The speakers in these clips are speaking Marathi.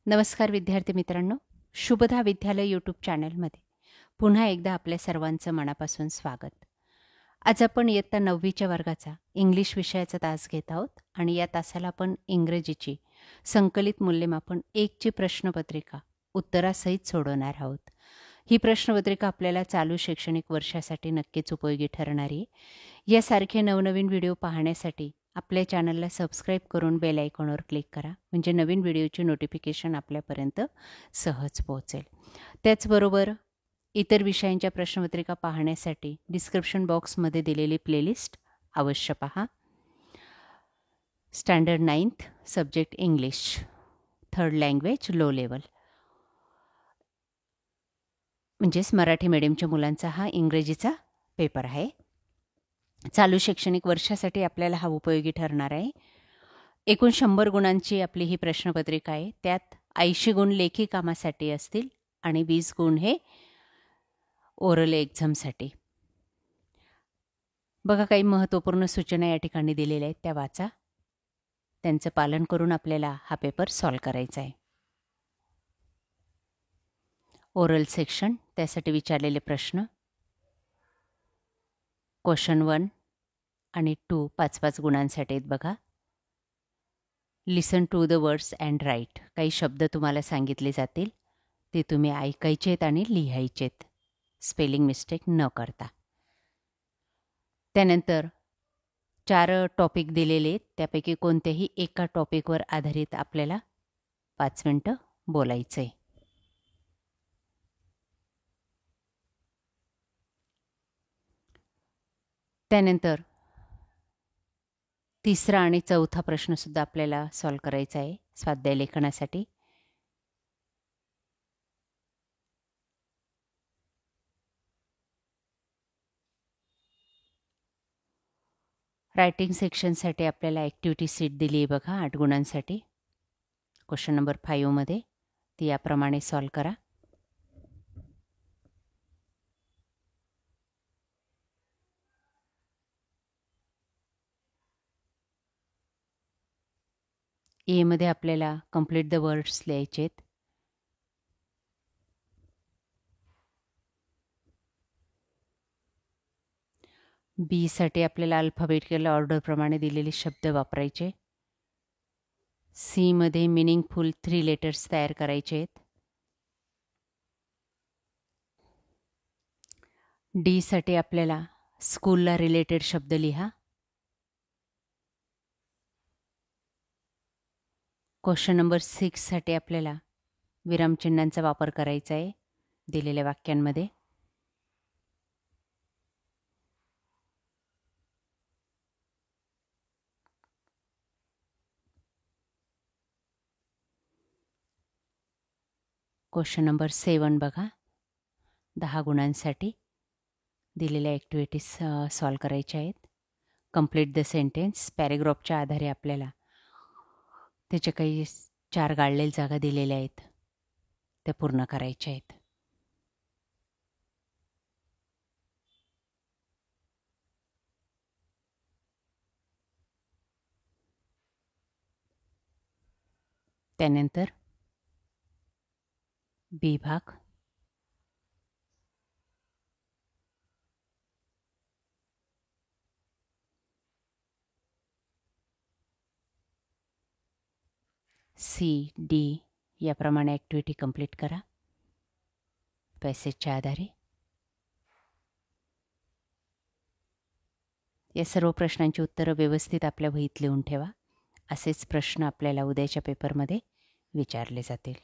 नमस्कार विद्यार्थी मित्रांनो, शुभदा विद्यालय यूट्यूब चॅनलमध्ये पुन्हा एकदा आपल्या सर्वांचं मनापासून स्वागत. आज आपण इयत्ता 9वीच्या वर्गाचा इंग्लिश विषयाचा तास घेत आहोत आणि या तासाला आपण इंग्रजीची संकलित मूल्यमापन 1ची प्रश्नपत्रिका उत्तरासहित सोडवणार आहोत. ही प्रश्नपत्रिका आपल्याला चालू शैक्षणिक वर्षासाठी नक्कीच उपयोगी ठरणार आहे. यासारखे नवनवीन व्हिडिओ पाहण्यासाठी आपल्या चॅनलला सबस्क्राईब करून बेल आयकॉनवर क्लिक करा, म्हणजे नवीन व्हिडिओची नोटिफिकेशन आपल्यापर्यंत सहज पोहोचेल. त्याचबरोबर इतर विषयांच्या प्रश्नपत्रिका पाहण्यासाठी डिस्क्रिप्शन बॉक्समध्ये दिलेली प्लेलिस्ट अवश्य पहा. Standard 9th subject English, third language low level, म्हणजेच मराठी मीडियमच्या मुलांचा हा इंग्रजीचा पेपर आहे. चालू शैक्षणिक वर्षासाठी आपल्याला हा उपयोगी ठरणार आहे. एकूण 100 गुणांची आपली ही प्रश्नपत्रिका आहे. त्यात 80 गुण लेखी कामासाठी असतील आणि 20 गुण हे ओरल एक्झामसाठी. बघा, काही महत्त्वपूर्ण सूचना या ठिकाणी दिलेल्या आहेत, त्या वाचा. त्यांचं पालन करून आपल्याला हा पेपर सॉल्व करायचा आहे. ओरल सेक्शन, त्यासाठी विचारलेले प्रश्न क्वेश्चन 1 आणि 2 5-5 गुणांसाठी आहेत. बघा, listen to the words and write. काही शब्द तुम्हाला सांगितले जातील, ते तुम्ही ऐकायचेत आणि लिहायचेत, स्पेलिंग मिस्टेक न करता. त्यानंतर 4 टॉपिक दिलेले आहेत, त्यापैकी कोणत्याही एका टॉपिकवर आधारित आपल्याला 5 मिनटं बोलायचं आहे. त्यानंतर 3रा आणि 4था प्रश्नसुद्धा आपल्याला सॉल्व करायचा आहे स्वाध्याय लेखनासाठी. रायटिंग सेक्शनसाठी आपल्याला ॲक्टिव्हिटी सीट दिली आहे बघा, 8 गुणांसाठी. क्वेश्चन नंबर 5मध्ये ती याप्रमाणे सॉल्व करा. एमध्ये आपल्याला कंप्लीट द वर्ड्स लिहायचे आहेत. बीसाठी आपल्याला अल्फाबेटिकल ऑर्डरप्रमाणे दिलेले शब्द वापरायचे. सीमध्ये मिनिंगफुल 3 लेटर्स तयार करायचे आहेत. डीसाठी आपल्याला स्कूलला रिलेटेड शब्द लिहा. क्वेश्चन नंबर 6साठी आपल्याला विरामचिन्हांचा वापर करायचा आहे दिलेल्या वाक्यांमध्ये. क्वेश्चन नंबर 7 बघा, 10 गुणांसाठी दिलेल्या ॲक्टिव्हिटीज सॉल्व करायच्या आहेत. कंप्लीट द सेंटेन्स, पॅरेग्राफच्या आधारे आपल्याला त्याच्या काही 4 गाळलेल्या जागा दिलेल्या आहेत, त्या पूर्ण करायच्या आहेत. त्यानंतर बी भाग, सी डी याप्रमाणे ॲक्टिव्हिटी कंप्लीट करा पॅसेजच्या आधारे. या सर्व प्रश्नांची उत्तरं व्यवस्थित आपल्या वहीत लिहून ठेवा. असेच प्रश्न आपल्याला उद्याच्या पेपरमध्ये विचारले जातील.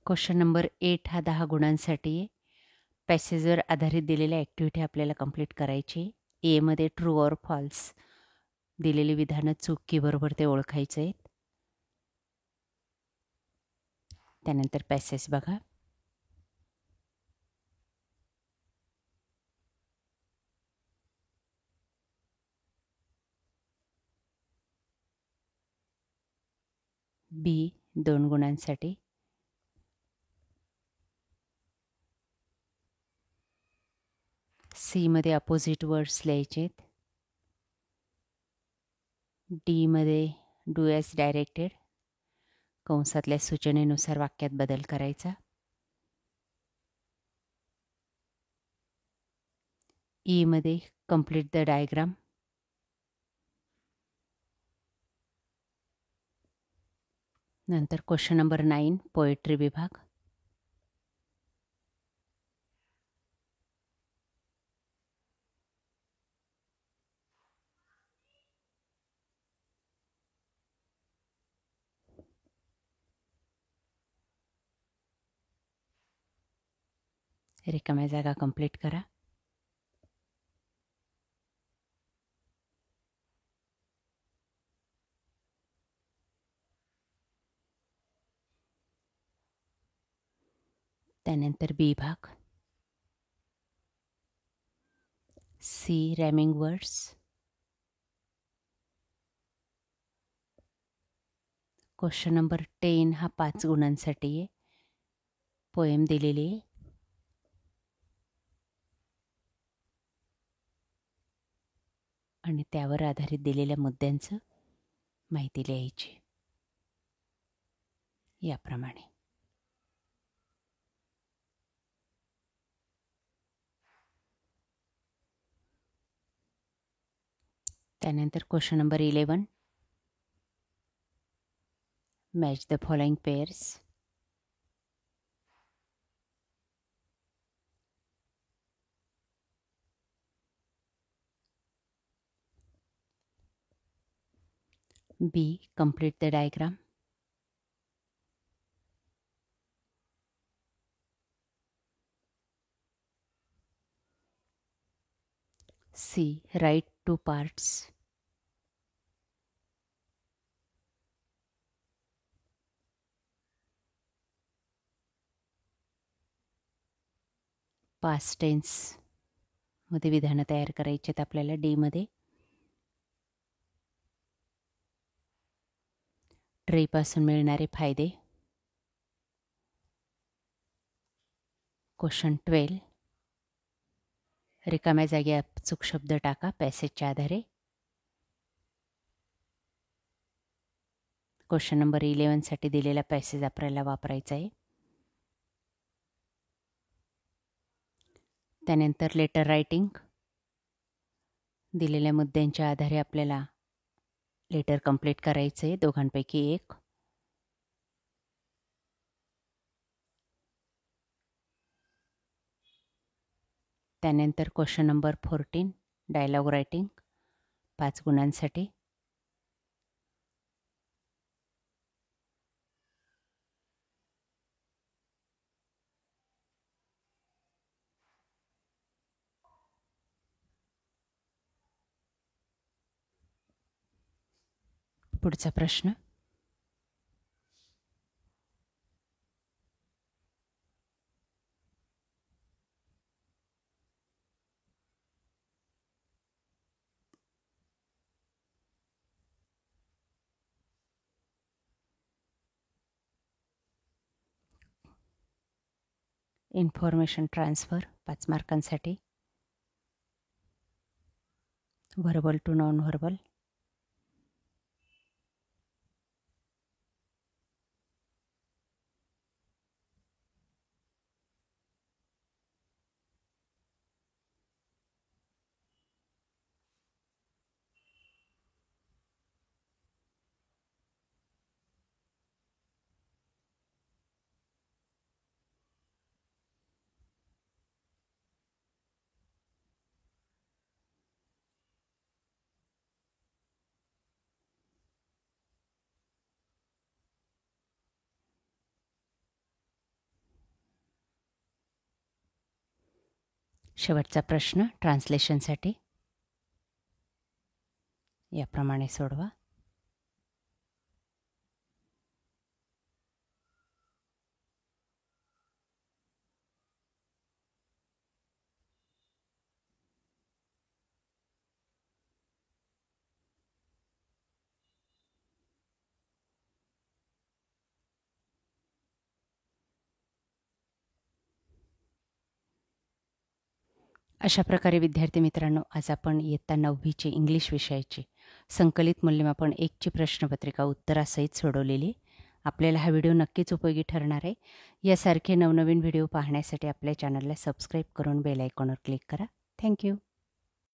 क्वेश्चन नंबर 8 हा 10 गुणांसाठी आहे. पॅसेजवर आधारित दिलेल्या ॲक्टिव्हिटी आपल्याला कंप्लीट करायची. एमध्ये ट्रू ऑर फॉल्स दिलेली विधानं चूक की बरोबर ते ओळखायचे आहेत. त्यानंतर पॅसेज बघा. बी 2 गुणांसाठी, सी मध्ये अपोजिट वर्ड्स लिहायचेत, डी मध्ये डू ॲज डायरेक्टेड कंसातल्या सूचनेनुसार वाक्यात बदल करायचा, ई मध्ये कंप्लीट द डायग्राम, नंतर क्वेश्चन नंबर 9 पोएट्री विभाग, रिकाम्या जागा कंप्लीट करा. त्यानंतर बी भाग, सी रॅमिंग वर्ड्स, क्वेश्चन नंबर 10 हा 5 गुणांसाठी आहे. पोएम दिलेली आहे. आणि त्यावर आधारित दिलेल्या मुद्द्यांचं माहिती लिहायची याप्रमाणे. त्यानंतर question number 11 match the following pairs. B complete the diagram, C write 2 parts, past tense मध्ये विधानं तयार करायची आहेत आपल्याला. डी मध्ये ट्रीपासून मिळणारे फायदे. क्वेश्चन 12 रिकाम्या जागी अचूक शब्द टाका पॅसेजच्या आधारे. क्वेश्चन नंबर 11 साठी दिलेला पॅसेज आपल्याला वापरायचा आहे. त्यानंतर लेटर रायटिंग, दिलेल्या मुद्द्यांच्या आधारे आपल्याला लेटर कंप्लीट करायचं आहे, दोघांपैकी एक. त्यानंतर क्वेश्चन नंबर 14 डायलॉग रायटिंग 5 गुणांसाठी. पुढचा प्रश्न. इन्फॉर्मेशन ट्रान्सफर 5 मार्कांसाठी. Verbal to non verbal. शेवटचा प्रश्न ट्रान्सलेशनसाठी. याप्रमाणे सोडवा. अशा प्रकारे विद्यार्थी मित्रांनो, आज आपण इयत्ता 9वीची इंग्लिश विषयाची संकलित मूल्यमापन 1ची प्रश्नपत्रिका उत्तरासहित सोडवलेली. आपल्याला हा व्हिडिओ नक्कीच उपयोगी ठरणार आहे. यासारखे नवनवीन व्हिडिओ पाहण्यासाठी आपल्या चॅनलला सबस्क्राईब करून बेल आयकॉनवर क्लिक करा. थँक्यू.